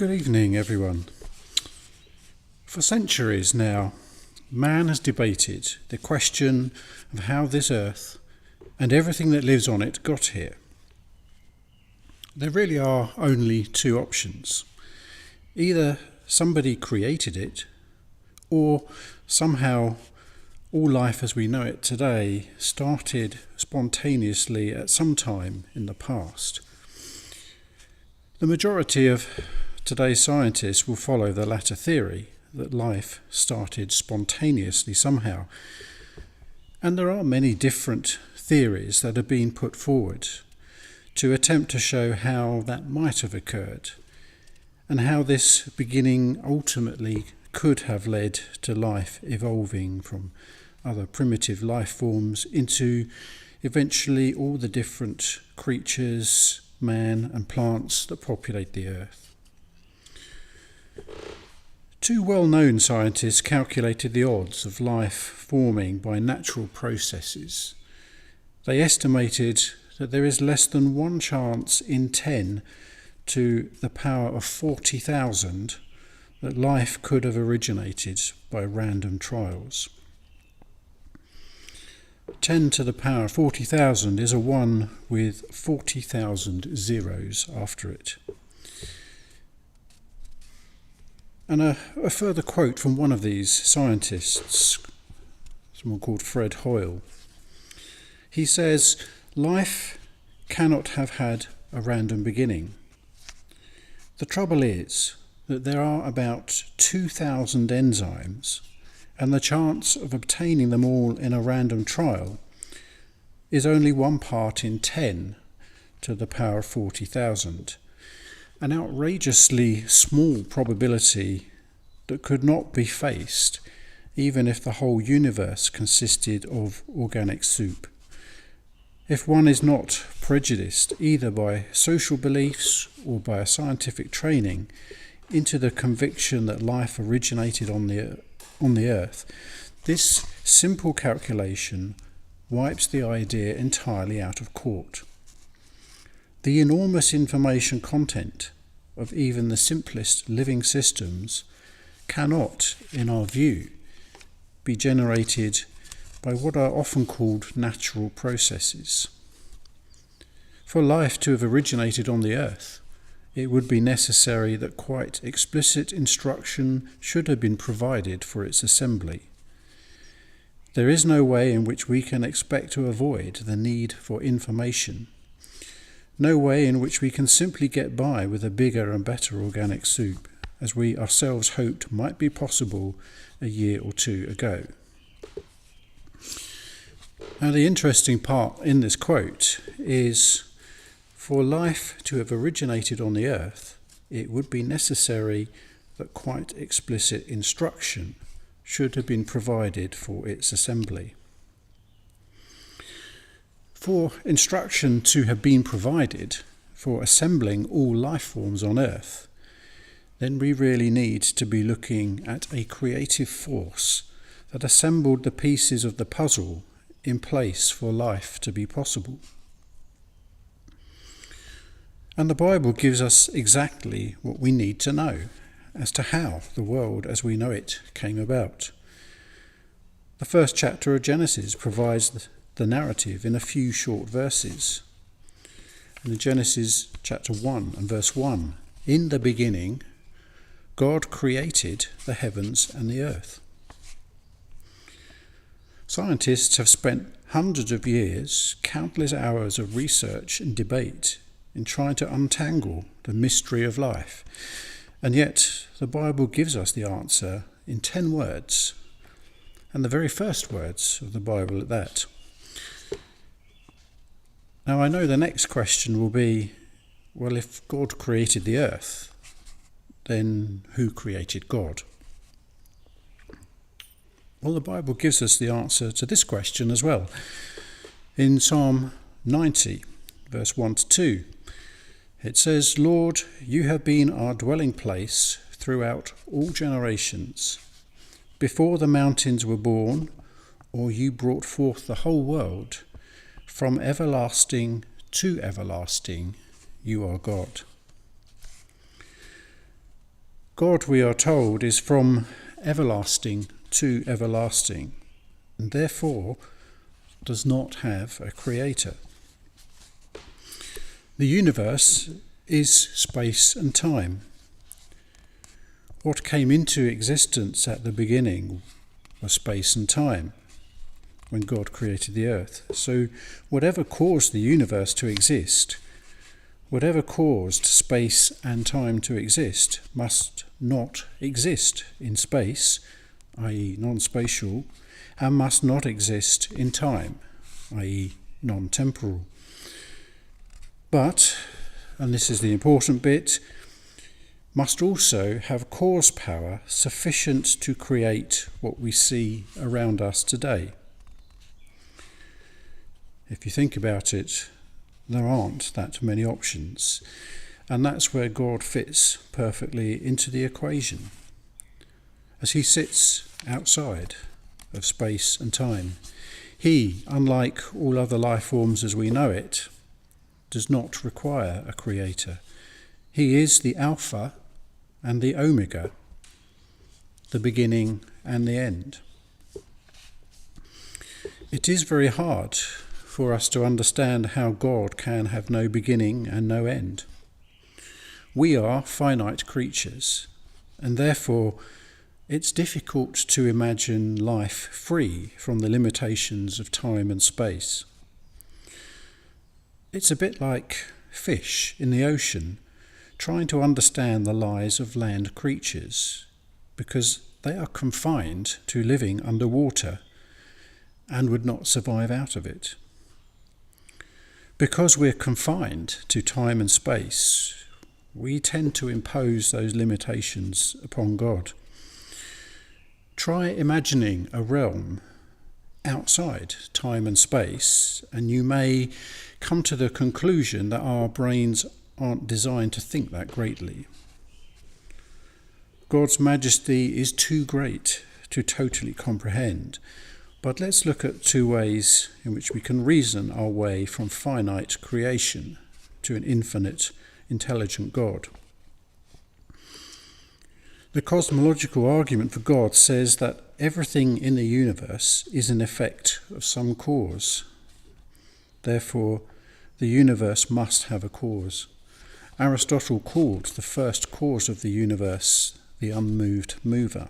Good evening, everyone. For centuries now, man has debated the question of how this earth and everything that lives on it got here. There really are only two options. Either somebody created it, or somehow all life as we know it today started spontaneously at some time in the past. The majority of today's scientists will follow the latter theory, that life started spontaneously somehow. And there are many different theories that have been put forward to attempt to show how that might have occurred, and how this beginning ultimately could have led to life evolving from other primitive life forms into eventually all the different creatures, man and plants that populate the earth. Two well-known scientists calculated the odds of life forming by natural processes. They estimated that there is less than 1 chance in 10 to the power of 40,000 that life could have originated by random trials. 10 to the power of 40,000 is a 1 with 40,000 zeros after it. And a further quote from one of these scientists, someone called Fred Hoyle. He says, "Life cannot have had a random beginning. The trouble is that there are about 2,000 enzymes, and the chance of obtaining them all in a random trial is only 1 part in 10 to the power of 40,000. An outrageously small probability that could not be faced even if the whole universe consisted of organic soup. If one is not prejudiced either by social beliefs or by a scientific training into the conviction that life originated on the earth, this simple calculation wipes the idea entirely out of court. The enormous information content of even the simplest living systems cannot, in our view, be generated by what are often called natural processes. For life to have originated on the earth, it would be necessary that quite explicit instruction should have been provided for its assembly. There is no way in which we can expect to avoid the need for information. No way in which we can simply get by with a bigger and better organic soup, as we ourselves hoped might be possible a year or two ago." Now, the interesting part in this quote is, for life to have originated on the earth, it would be necessary that quite explicit instruction should have been provided for its assembly. For instruction to have been provided for assembling all life forms on earth, then we really need to be looking at a creative force that assembled the pieces of the puzzle in place for life to be possible. And the Bible gives us exactly what we need to know as to how the world as we know it came about. The first chapter of Genesis provides the narrative in a few short verses. In Genesis chapter 1 and verse 1, "In the beginning, God created the heavens and the earth." Scientists have spent hundreds of years, countless hours of research and debate in trying to untangle the mystery of life. And yet the Bible gives us the answer in 10 words, and the very first words of the Bible at that. Now, I know the next question will be, well, if God created the earth, then who created God? Well, the Bible gives us the answer to this question as well. In Psalm 90, verse 1 to 2, it says, "Lord, you have been our dwelling place throughout all generations. Before the mountains were born, or you brought forth the whole world, from everlasting to everlasting, you are God." God, we are told, is from everlasting to everlasting, and therefore does not have a creator. The universe is space and time. What came into existence at the beginning was space and time, when God created the earth. So whatever caused the universe to exist, whatever caused space and time to exist, must not exist in space, i.e. non-spatial, and must not exist in time, i.e. non-temporal. But, and this is the important bit, must also have cause power sufficient to create what we see around us today. If you think about it, there aren't that many options, and that's where God fits perfectly into the equation. As he sits outside of space and time, he, unlike all other life forms as we know it, does not require a creator. He is the Alpha and the Omega, the beginning and the end. It is very hard for us to understand how God can have no beginning and no end. We are finite creatures, and therefore it's difficult to imagine life free from the limitations of time and space. It's a bit like fish in the ocean trying to understand the lives of land creatures, because they are confined to living underwater and would not survive out of it. Because we're confined to time and space, we tend to impose those limitations upon God. Try imagining a realm outside time and space, and you may come to the conclusion that our brains aren't designed to think that greatly. God's majesty is too great to totally comprehend, but let's look at two ways in which we can reason our way from finite creation to an infinite, intelligent God. The cosmological argument for God says that everything in the universe is an effect of some cause. Therefore, the universe must have a cause. Aristotle called the first cause of the universe the unmoved mover.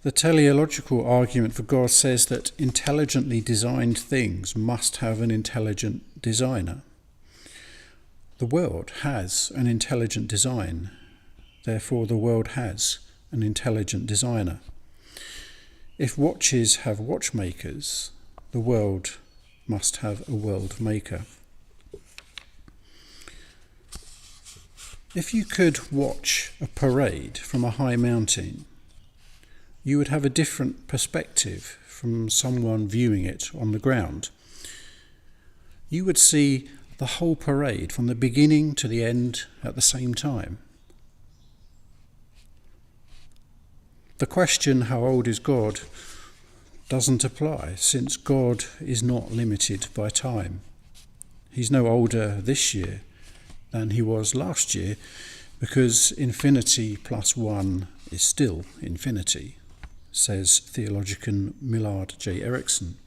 The teleological argument for God says that intelligently designed things must have an intelligent designer. The world has an intelligent design. Therefore, the world has an intelligent designer. If watches have watchmakers, the world must have a world maker. If you could watch a parade from a high mountain, you would have a different perspective from someone viewing it on the ground. You would see the whole parade from the beginning to the end at the same time. The question, how old is God, doesn't apply, since God is not limited by time. He's no older this year than he was last year, because infinity plus one is still infinity, says theologian Millard J. Erickson.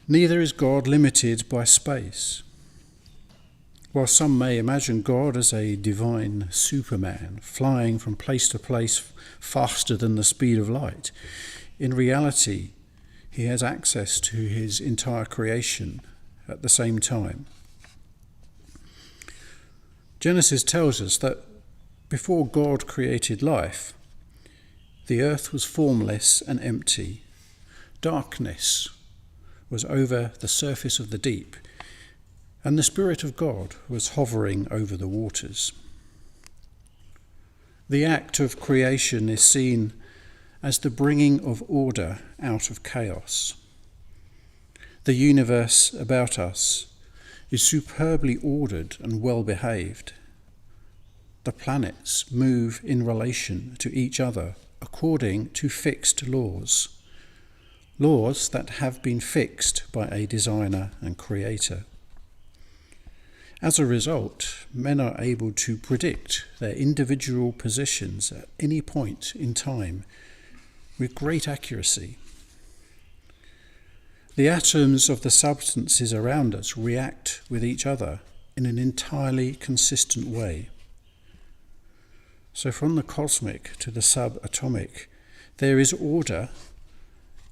Neither is God limited by space. While some may imagine God as a divine Superman, flying from place to place faster than the speed of light, in reality, he has access to his entire creation at the same time. Genesis tells us that before God created life, the earth was formless and empty. Darkness was over the surface of the deep, and the Spirit of God was hovering over the waters. The act of creation is seen as the bringing of order out of chaos. The universe about us is superbly ordered and well behaved. The planets move in relation to each other according to fixed laws, laws that have been fixed by a designer and creator. As a result, men are able to predict their individual positions at any point in time with great accuracy. The atoms of the substances around us react with each other in an entirely consistent way. So from the cosmic to the subatomic, there is order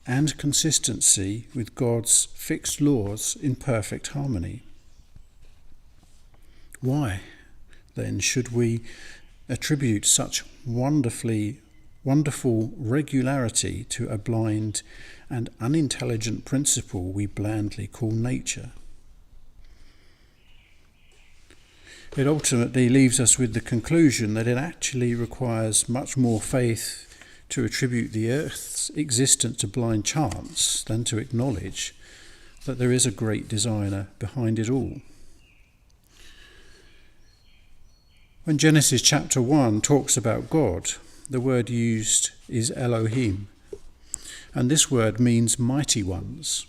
and consistency with God's fixed laws in perfect harmony. Why, then, should we attribute such wonderful regularity to a blind and unintelligent principle we blandly call nature? It ultimately leaves us with the conclusion that it actually requires much more faith to attribute the earth's existence to blind chance than to acknowledge that there is a great designer behind it all. When Genesis chapter 1 talks about God, the word used is Elohim, and this word means mighty ones.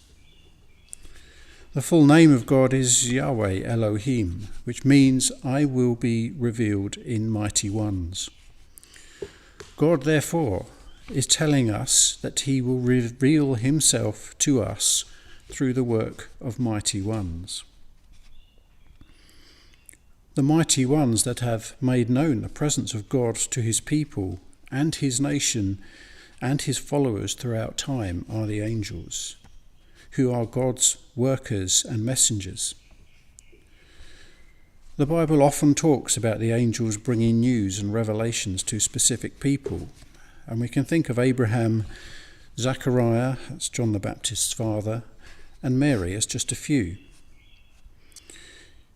The full name of God is Yahweh Elohim, which means I will be revealed in mighty ones. God, therefore, is telling us that he will reveal himself to us through the work of mighty ones. The mighty ones that have made known the presence of God to his people and his nation and his followers throughout time are the angels, who are God's workers and messengers. The Bible often talks about the angels bringing news and revelations to specific people, and we can think of Abraham, Zechariah, that's John the Baptist's father, and Mary as just a few.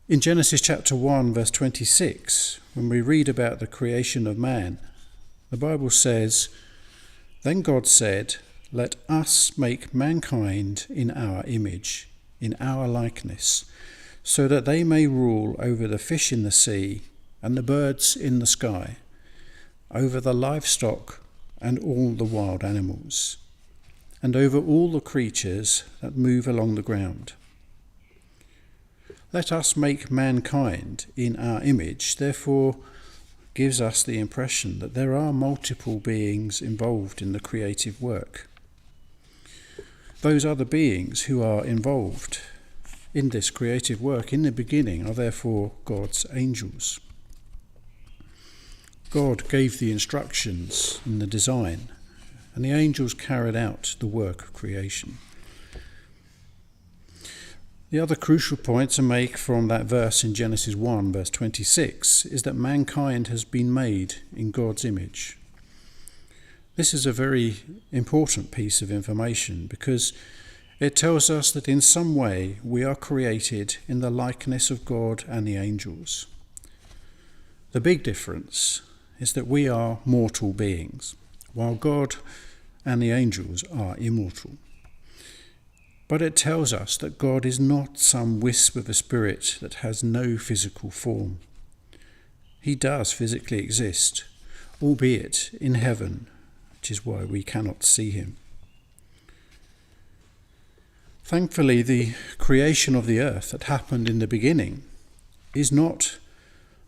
In Genesis chapter 1, verse 26, when we read about the creation of man, the Bible says, "Then God said, 'Let us make mankind in our image, in our likeness, so that they may rule over the fish in the sea and the birds in the sky, over the livestock and all the wild animals, and over all the creatures that move along the ground.'" Let us make mankind in our image, therefore, gives us the impression that there are multiple beings involved in the creative work. Those other beings who are involved in this creative work in the beginning are therefore God's angels. God gave the instructions in the design, and the angels carried out the work of creation. The other crucial point to make from that verse in Genesis 1, verse 26, is that mankind has been made in God's image. This is a very important piece of information because it tells us that in some way we are created in the likeness of God and the angels. The big difference is that we are mortal beings, while God and the angels are immortal. But it tells us that God is not some wisp of a spirit that has no physical form. He does physically exist, albeit in heaven, which is why we cannot see him. Thankfully, the creation of the earth that happened in the beginning is not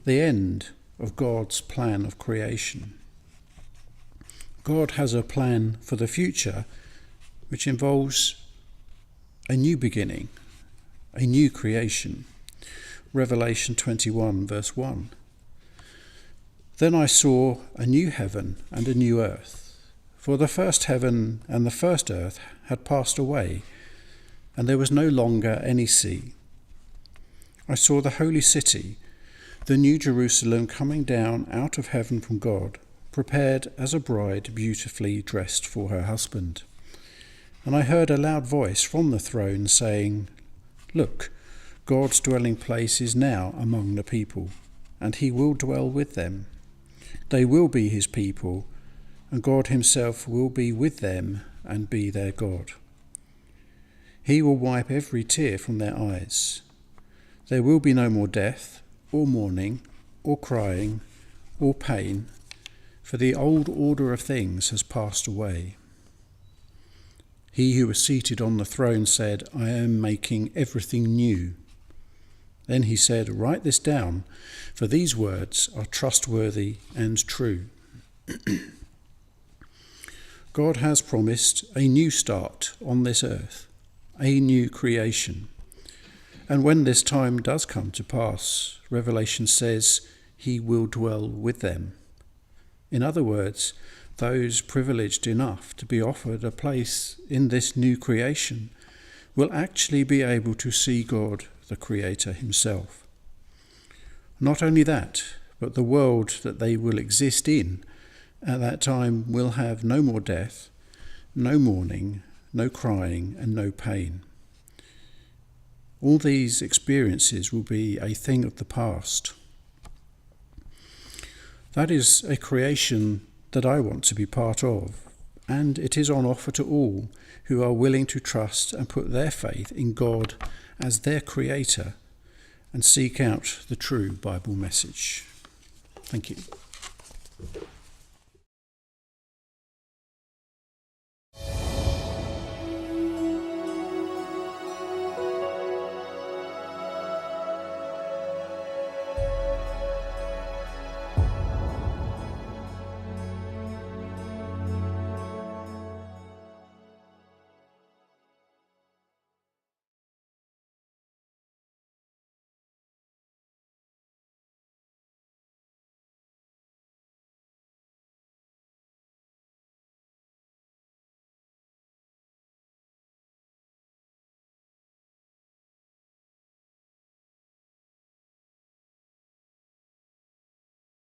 the end of God's plan of creation. God has a plan for the future which involves a new beginning, a new creation. Revelation 21, verse 1. "Then I saw a new heaven and a new earth, for the first heaven and the first earth had passed away, and there was no longer any sea. I saw the holy city, the new Jerusalem, coming down out of heaven from God, prepared as a bride beautifully dressed for her husband. And I heard a loud voice from the throne saying, 'Look, God's dwelling place is now among the people, and he will dwell with them. They will be his people, and God himself will be with them and be their God. He will wipe every tear from their eyes. There will be no more death, or mourning, or crying, or pain, for the old order of things has passed away.' He who was seated on the throne said, 'I am making everything new.' Then he said, "Write this down, for these words are trustworthy and true." God has promised a new start on this earth, a new creation. And when this time does come to pass, Revelation says he will dwell with them. In other words, those privileged enough to be offered a place in this new creation will actually be able to see God, the Creator himself. Not only that, but the world that they will exist in at that time will have no more death, no mourning, no crying, and no pain. All these experiences will be a thing of the past. That is a creation that I want to be part of, and it is on offer to all who are willing to trust and put their faith in God as their Creator and seek out the true Bible message. Thank you.